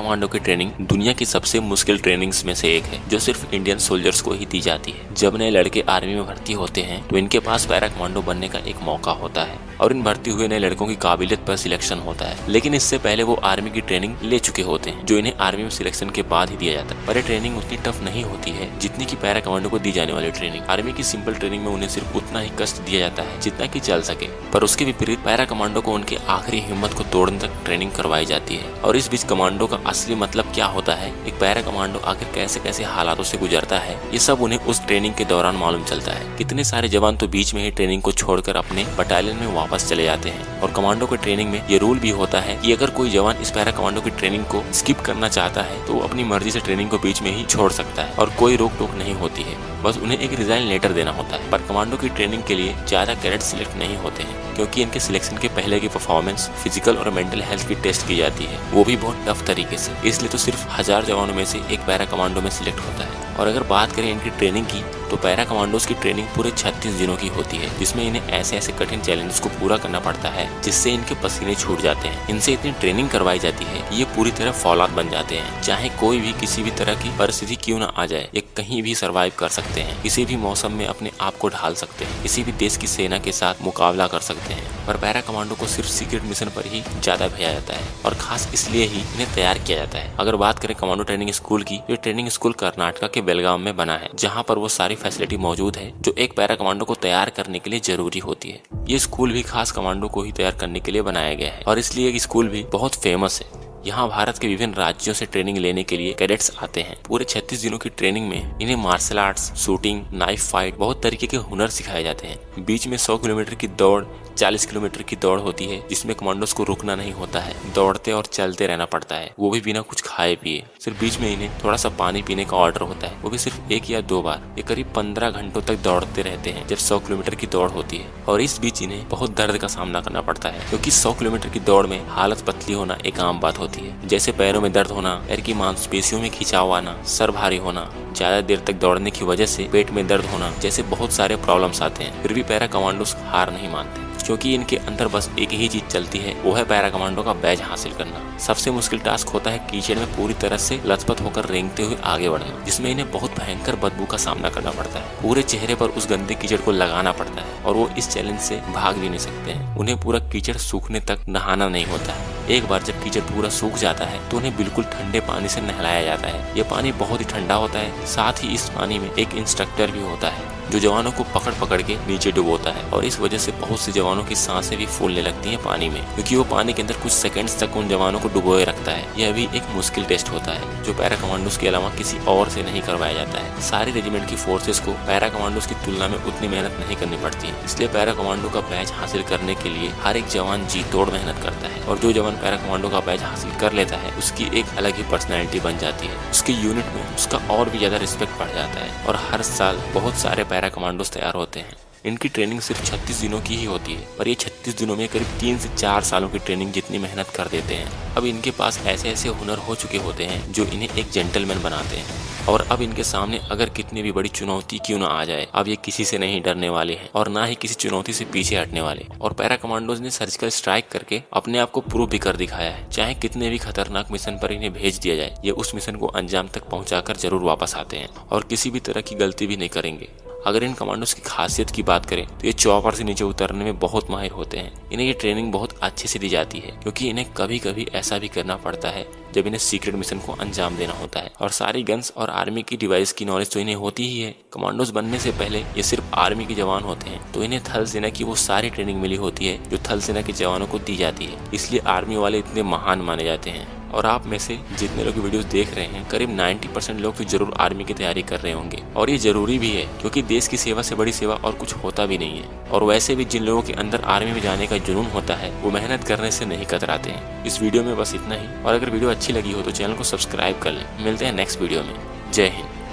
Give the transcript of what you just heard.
Commando की training दुनिया की सबसे मुश्किल ट्रेनिंग्स में से एक है जो सिर्फ इंडियन सोल्जर्स को ही दी जाती है। जब नए लड़के आर्मी में भर्ती होते हैं तो इनके पास पैरा कमांडो बनने का एक मौका होता है और इन भर्ती हुए नए लड़कों की काबिलियत पर सिलेक्शन होता है, लेकिन इससे पहले वो आर्मी की ट्रेनिंग ले चुके होते हैं जो इन्हें आर्मी में सिलेक्शन के बाद ही दिया जाता है। पर ये ट्रेनिंग उतनी टफ नहीं होती है जितनी की पैरा कमांडो को दी जाने वाली ट्रेनिंग। आर्मी की सिंपल ट्रेनिंग में उन्हें सिर्फ उतना ही कष्ट दिया जाता है जितना की चल सके, पर उसके विपरीत पैरा कमांडो को उनके आखिरी हिम्मत को तोड़ने तक ट्रेनिंग करवाई जाती है। और इस बीच कमांडो का असली मतलब क्या होता है, एक पैरा कमांडो आखिर कैसे कैसे हालातों से गुजरता है, ये सब उन्हें उस ट्रेनिंग के दौरान मालूम चलता है। कितने सारे जवान तो बीच में ही ट्रेनिंग को छोड़कर अपने बटालियन में वापस चले जाते हैं। और कमांडो की ट्रेनिंग में ये रूल भी होता है कि अगर कोई जवान इस पैरा कमांडो की ट्रेनिंग को स्किप करना चाहता है तो वो अपनी मर्जी से ट्रेनिंग को बीच में ही छोड़ सकता है और कोई रोक टोक नहीं होती है, बस उन्हें एक रिजाइन लेटर देना होता है। पर कमांडो की ट्रेनिंग के लिए ज्यादा कैडेट सिलेक्ट नहीं होते हैं क्योंकि इनके सिलेक्शन के पहले की परफॉर्मेंस, फिजिकल और मेंटल हेल्थ की टेस्ट की जाती है, वो भी बहुत टफ तरीके से। इसलिए तो सिर्फ 1000 जवानों में से एक पैरा कमांडो में सिलेक्ट होता है। और अगर बात करें इनकी ट्रेनिंग की तो पैरा कमांडोज की ट्रेनिंग पूरे 36 दिनों की होती है जिसमें इन्हें ऐसे ऐसे कठिन चैलेंजेस को पूरा करना पड़ता है जिससे इनके पसीने छूट जाते हैं। इनसे इतनी ट्रेनिंग करवाई जाती है ये पूरी तरह फौलाद बन जाते हैं, चाहे कोई भी किसी भी तरह की परिस्थिति क्यों ना आ जाए, ये कहीं भी सरवाइव कर सकते हैं, किसी भी मौसम में अपने आप को ढाल सकते हैं, किसी भी देश की सेना के साथ मुकाबला कर सकते हैं। पर पैरा कमांडो को सिर्फ सीक्रेट मिशन पर ही ज्यादा भेजा जाता है और खास इसलिए ही इन्हें तैयार किया जाता है। अगर बात करें कमांडो ट्रेनिंग स्कूल की, ये ट्रेनिंग स्कूल कर्नाटका के बेलगाम में बना है जहाँ पर वो सारी फैसिलिटी मौजूद है जो एक पैरा कमांडो को तैयार करने के लिए जरूरी होती है। ये स्कूल भी खास कमांडो को ही तैयार करने के लिए बनाया गया है और इसलिए ये स्कूल भी बहुत फेमस है। यहाँ भारत के विभिन्न राज्यों से ट्रेनिंग लेने के लिए कैडेट्स आते हैं। पूरे 36 दिनों की ट्रेनिंग में इन्हें martial arts, shooting, knife fight, बहुत तरीके के हुनर सिखाए जाते हैं। बीच में 100 किलोमीटर की दौड़, 40 किलोमीटर की दौड़ होती है जिसमें कमांडोज को रुकना नहीं होता है, दौड़ते और चलते रहना पड़ता है, वो भी बिना कुछ खाए पिए। सिर्फ बीच में इन्हें थोड़ा सा पानी पीने का ऑर्डर होता है, वो भी सिर्फ 1 या 2 बार। ये करीब 15 घंटों तक दौड़ते रहते हैं जब 100 किलोमीटर की दौड़ होती है। और इस बीच इन्हें बहुत दर्द का सामना करना पड़ता है क्योंकि 100 किलोमीटर की दौड़ में हालत पतली होना एक आम बात होती है, जैसे पैरों में दर्द होना, पैर की मांसपेशियों में खिंचाव आना, सर भारी होना, ज्यादा देर तक दौड़ने की वजह से पेट में दर्द होना, जैसे बहुत सारे प्रॉब्लम्स आते हैं। फिर भी पैरा कमांडोज हार नहीं मानते क्योंकि इनके अंदर बस एक ही चीज चलती है, वो है पैरा कमांडो का बैज हासिल करना। सबसे मुश्किल टास्क होता है कीचड़ में पूरी तरह से लथपथ होकर रेंगते हुए आगे बढ़ना, जिसमें इन्हें बहुत भयंकर बदबू का सामना करना पड़ता है। पूरे चेहरे पर उस गंदे कीचड़ को लगाना पड़ता है और वो इस चैलेंज से भाग भी नहीं सकते हैं। उन्हें पूरा कीचड़ सूखने तक नहाना नहीं होता है। एक बार जब कीचड़ पूरा सूख जाता है तो उन्हें बिल्कुल ठंडे पानी से नहलाया जाता है। ये पानी बहुत ही ठंडा होता है, साथ ही इस पानी में एक इंस्ट्रक्टर भी होता है जो जवानों को पकड़ पकड़ के नीचे डुबोता है और इस वजह से बहुत से जवानों की सांसें भी फूलने लगती हैं पानी में, क्योंकि वो पानी के अंदर कुछ सेकंड्स तक उन जवानों को डुबोए रखता है। यह भी एक मुश्किल टेस्ट होता है जो पैरा कमांडोज के अलावा किसी और से नहीं करवाया जाता है। सारी रेजिमेंट की फोर्सेस को पैरा कमांडोज की तुलना में उतनी मेहनत नहीं करनी पड़ती है, इसलिए पैरा कमांडो का बैच हासिल करने के लिए हर एक जवान जी तोड़ मेहनत करता है। और जो जवान पैरा कमांडो का बैच हासिल कर लेता है उसकी एक अलग ही पर्सनैलिटी बन जाती है, उसके यूनिट में उसका और भी ज्यादा रिस्पेक्ट बढ़ जाता है और हर साल बहुत सारे पैरा कमांडोज तैयार होते हैं। इनकी ट्रेनिंग सिर्फ 36 दिनों की ही होती है, पर ये 36 दिनों में करीब 3 से 4 सालों की ट्रेनिंग जितनी मेहनत कर देते हैं। अब इनके पास ऐसे ऐसे हुनर हो चुके होते हैं जो इन्हें एक जेंटलमैन बनाते हैं। और अब इनके सामने अगर कितनी भी बड़ी चुनौती क्यों ना आ जाए, अब ये किसी से नहीं डरने वाले हैं और ना ही किसी चुनौती से पीछे हटने वाले। और पैरा कमांडोज ने सर्जिकल स्ट्राइक करके अपने आप को प्रूव भी कर दिखाया है। चाहे कितने भी खतरनाक मिशन पर इन्हें भेज दिया जाए, ये उस मिशन को अंजाम तक पहुंचाकर जरूर वापस आते हैं और किसी भी तरह की गलती भी नहीं करेंगे। अगर इन कमांडोज की खासियत की बात करें तो ये चॉपर से नीचे उतरने में बहुत माहिर होते हैं। इन्हें ये ट्रेनिंग बहुत अच्छे से दी जाती है क्योंकि इन्हें कभी कभी ऐसा भी करना पड़ता है जब इन्हें सीक्रेट मिशन को अंजाम देना होता है। और सारी गन्स और आर्मी की डिवाइस की नॉलेज तो इन्हें होती ही है। कमांडोज बनने से पहले ये सिर्फ आर्मी के जवान होते हैं तो इन्हें थल सेना की वो सारी ट्रेनिंग मिली होती है जो थल सेना के जवानों को दी जाती है, इसलिए आर्मी वाले इतने महान माने जाते हैं। और आप में से जितने लोग वीडियोस देख रहे हैं करीब 90% लोग तो जरूर आर्मी की तैयारी कर रहे होंगे और ये जरूरी भी है क्योंकि देश की सेवा से बड़ी सेवा और कुछ होता भी नहीं है। और वैसे भी जिन लोगों के अंदर आर्मी में जाने का जुनून होता है वो मेहनत करने से नहीं कतराते हैं। इस वीडियो में बस इतना ही, और अगर वीडियो अच्छी लगी हो तो चैनल को सब्सक्राइब कर लें। मिलते हैं नेक्स्ट वीडियो में। जय हिंद।